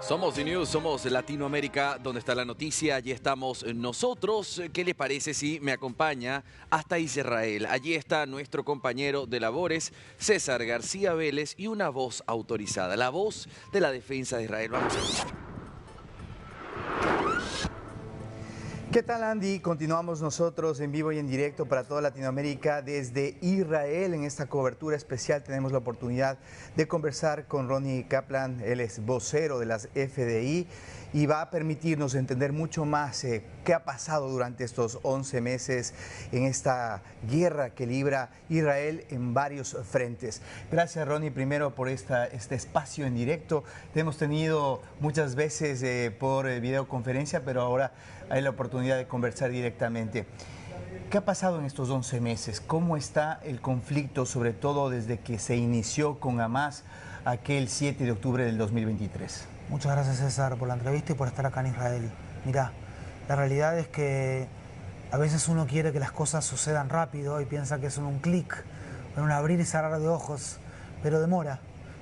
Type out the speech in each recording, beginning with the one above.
Somos News, somos Latinoamérica, donde está la noticia. Allí estamos nosotros. ¿Qué le parece si me acompaña hasta Israel? Allí está nuestro compañero de labores, César García Vélez, y una voz autorizada, la voz de la defensa de Israel. Vamos a escuchar. ¿Qué tal, Andy? Continuamos nosotros en vivo y en directo para toda Latinoamérica desde Israel. En esta cobertura especial tenemos la oportunidad de conversar con Ronnie Kaplan. Él es vocero de las FDI y va a permitirnos entender mucho más qué ha pasado durante estos 11 meses en esta guerra que libra Israel en varios frentes. Gracias, Ronnie, primero por este espacio en directo. Te hemos tenido muchas veces por videoconferencia, pero ahora hay la oportunidad de conversar directamente. ¿Qué ha pasado en estos 11 meses? ¿Cómo está el conflicto, sobre todo desde que se inició con Hamas aquel 7 de octubre del 2023? Muchas gracias, César, por la entrevista y por estar acá en Israel. Mirá, la realidad es que a veces uno quiere que las cosas sucedan rápido y piensa que es en un clic, en un abrir y cerrar de ojos, pero demora.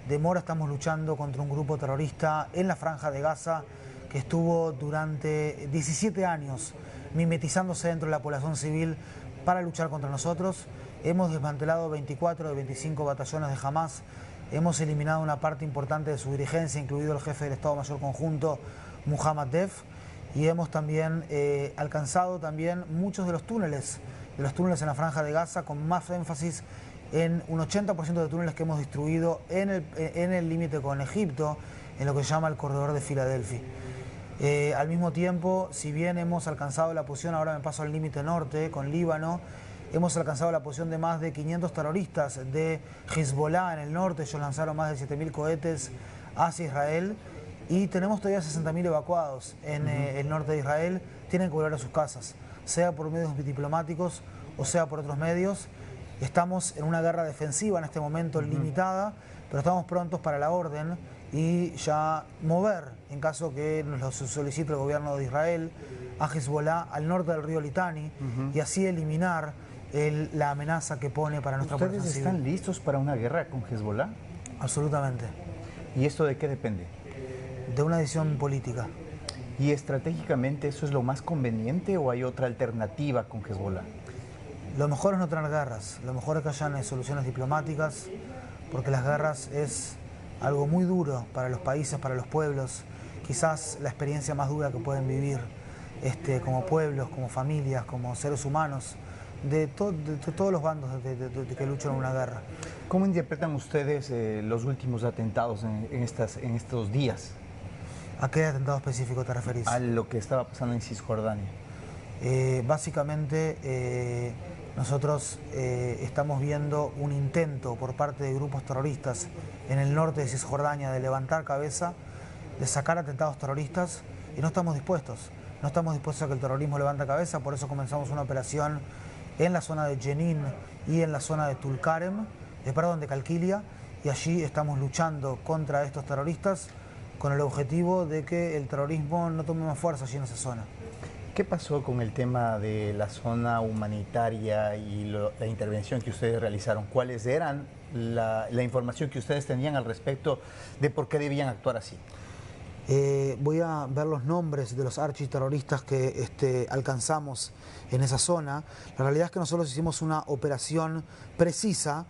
Estamos luchando contra un grupo terrorista en la Franja de Gaza que estuvo durante 17 años mimetizándose dentro de la población civil para luchar contra nosotros. Hemos desmantelado 24 de 25 batallones de Hamas, hemos eliminado una parte importante de su dirigencia, incluido el jefe del Estado Mayor Conjunto, Muhammad Def, y hemos también alcanzado también muchos de los túneles en la Franja de Gaza, con más énfasis en un 80% de túneles que hemos destruido en el límite con Egipto, en lo que se llama el corredor de Filadelfia. Al mismo tiempo, si bien hemos alcanzado la posición, ahora me paso al límite norte con Líbano, hemos alcanzado la posición de más de 500 terroristas de Hezbollah en el norte. Ellos lanzaron más de 7.000 cohetes hacia Israel y tenemos todavía 60.000 evacuados en el norte de Israel. Tienen que volver a sus casas, sea por medios diplomáticos o sea por otros medios. Estamos en una guerra defensiva en este momento limitada, pero estamos prontos para la orden y ya mover, en caso que nos lo solicite el gobierno de Israel, a Hezbollah al norte del río Litani y así eliminar la amenaza que pone para nuestra población civil. ¿Ustedes están listos para una guerra con Hezbollah? Absolutamente. ¿Y esto de qué depende? De una decisión política. ¿Y estratégicamente eso es lo más conveniente o hay otra alternativa con Hezbollah? Lo mejor es no tener guerras, lo mejor es que hayan soluciones diplomáticas, porque las guerras es algo muy duro para los países, para los pueblos, quizás la experiencia más dura que pueden vivir como pueblos, como familias, como seres humanos, de todos los bandos que luchan en una guerra. ¿Cómo interpretan ustedes los últimos atentados en estos días? ¿A qué atentado específico te referís? A lo que estaba pasando en Cisjordania. Básicamente nosotros estamos viendo un intento por parte de grupos terroristas en el norte de Cisjordania de levantar cabeza, de sacar atentados terroristas, y no estamos dispuestos. No estamos dispuestos a que el terrorismo levante cabeza, por eso comenzamos una operación en la zona de Jenin y en la zona de Tulkarem, de Calquilia, y allí estamos luchando contra estos terroristas con el objetivo de que el terrorismo no tome más fuerza allí en esa zona. ¿Qué pasó con el tema de la zona humanitaria y la intervención que ustedes realizaron? ¿Cuáles eran la información que ustedes tenían al respecto de por qué debían actuar así? Voy a ver los nombres de los architerroristas que alcanzamos en esa zona. La realidad es que nosotros hicimos una operación precisa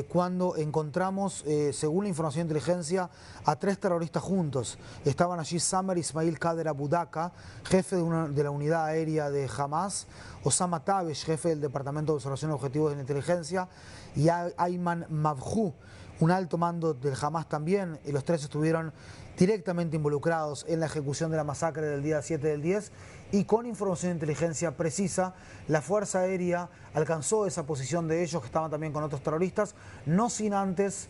cuando encontramos, según la información de inteligencia, a 3 terroristas juntos. Estaban allí Samer Ismail Kader Abudaka, jefe de la unidad aérea de Hamas, Osama Tabesh, jefe del Departamento de Observación de Objetivos de la Inteligencia, y Ayman Mavhu, un alto mando del Hamas también, y los 3 estuvieron directamente involucrados en la ejecución de la masacre del día 7 del 10, y con información de inteligencia precisa, la Fuerza Aérea alcanzó esa posición de ellos, que estaban también con otros terroristas, no sin antes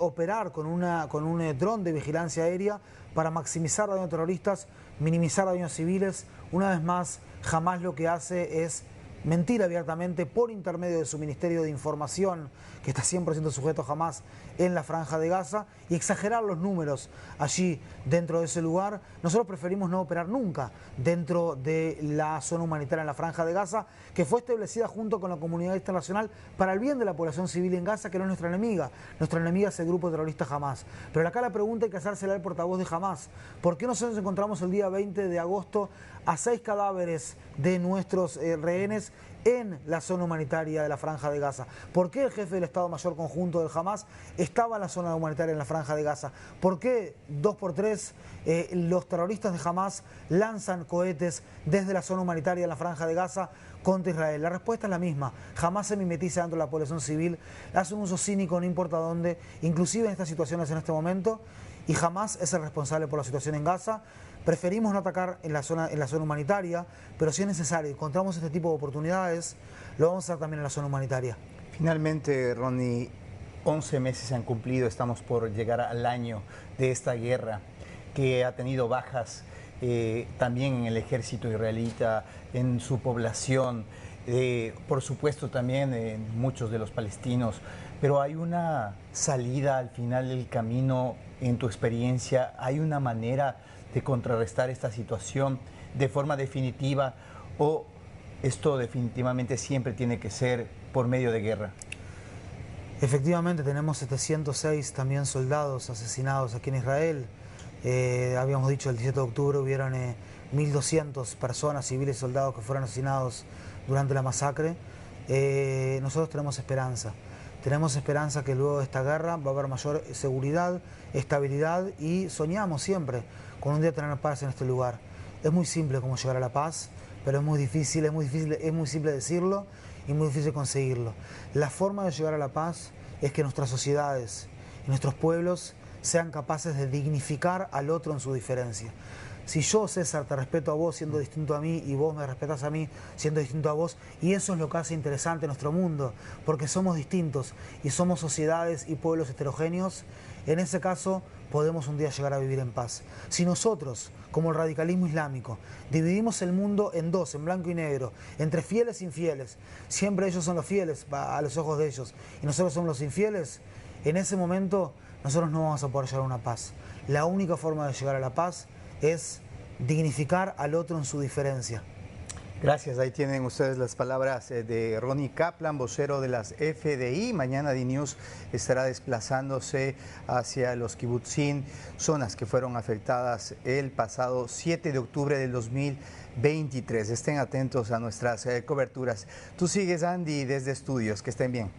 operar con un dron de vigilancia aérea para maximizar daños terroristas, minimizar daños civiles. Una vez más, jamás lo que hace es mentir abiertamente por intermedio de su Ministerio de Información, que está 100% sujeto a Hamás en la Franja de Gaza, y exagerar los números allí dentro de ese lugar. Nosotros preferimos no operar nunca dentro de la zona humanitaria en la Franja de Gaza, que fue establecida junto con la comunidad internacional para el bien de la población civil en Gaza, que no es nuestra enemiga. Nuestra enemiga es el grupo terrorista Hamás. Pero acá la pregunta hay que hacérsela al portavoz de Hamás. ¿Por qué nosotros encontramos el día 20 de agosto a 6 cadáveres de nuestros rehenes en la zona humanitaria de la Franja de Gaza? ¿Por qué el jefe del Estado Mayor Conjunto del Hamás estaba en la zona humanitaria en la Franja de Gaza? ¿Por qué 2x3 los terroristas de Hamás lanzan cohetes desde la zona humanitaria en la Franja de Gaza contra Israel? La respuesta es la misma. Jamás se mimetiza dentro de la población civil, hace un uso cínico no importa dónde, inclusive en estas situaciones en este momento, y Hamás es el responsable por la situación en Gaza. Preferimos no atacar en la zona humanitaria, pero si es necesario y encontramos este tipo de oportunidades, lo vamos a hacer también en la zona humanitaria. Finalmente, Ronnie, 11 meses se han cumplido, estamos por llegar al año de esta guerra que ha tenido bajas también en el ejército israelita, en su población, por supuesto también en muchos de los palestinos, pero hay una salida al final del camino en tu experiencia, hay una manera de contrarrestar esta situación de forma definitiva, o esto definitivamente siempre tiene que ser por medio de guerra. Efectivamente tenemos 706 también soldados asesinados aquí en Israel. Habíamos dicho el 17 de octubre hubieron 1.200 personas, civiles y soldados que fueron asesinados durante la masacre. Nosotros tenemos esperanza. Tenemos esperanza que luego de esta guerra va a haber mayor seguridad, estabilidad, y soñamos siempre con un día tener paz en este lugar. Es muy simple como llegar a la paz, pero es muy simple decirlo y muy difícil conseguirlo. La forma de llegar a la paz es que nuestras sociedades y nuestros pueblos sean capaces de dignificar al otro en su diferencia. Si yo, César, te respeto a vos siendo distinto a mí y vos me respetás a mí siendo distinto a vos, y eso es lo que hace interesante nuestro mundo, porque somos distintos y somos sociedades y pueblos heterogéneos, en ese caso podemos un día llegar a vivir en paz. Si nosotros, como el radicalismo islámico, dividimos el mundo en dos, en blanco y negro, entre fieles e infieles, siempre ellos son los fieles a los ojos de ellos y nosotros somos los infieles, en ese momento nosotros no vamos a poder llegar a una paz. La única forma de llegar a la paz es dignificar al otro en su diferencia. Gracias, ahí tienen ustedes las palabras de Ronnie Kaplan, vocero de las FDI. Mañana DNews estará desplazándose hacia los kibutzim, zonas que fueron afectadas el pasado 7 de octubre del 2023. Estén atentos a nuestras coberturas. Tú sigues, Andy, desde estudios. Que estén bien.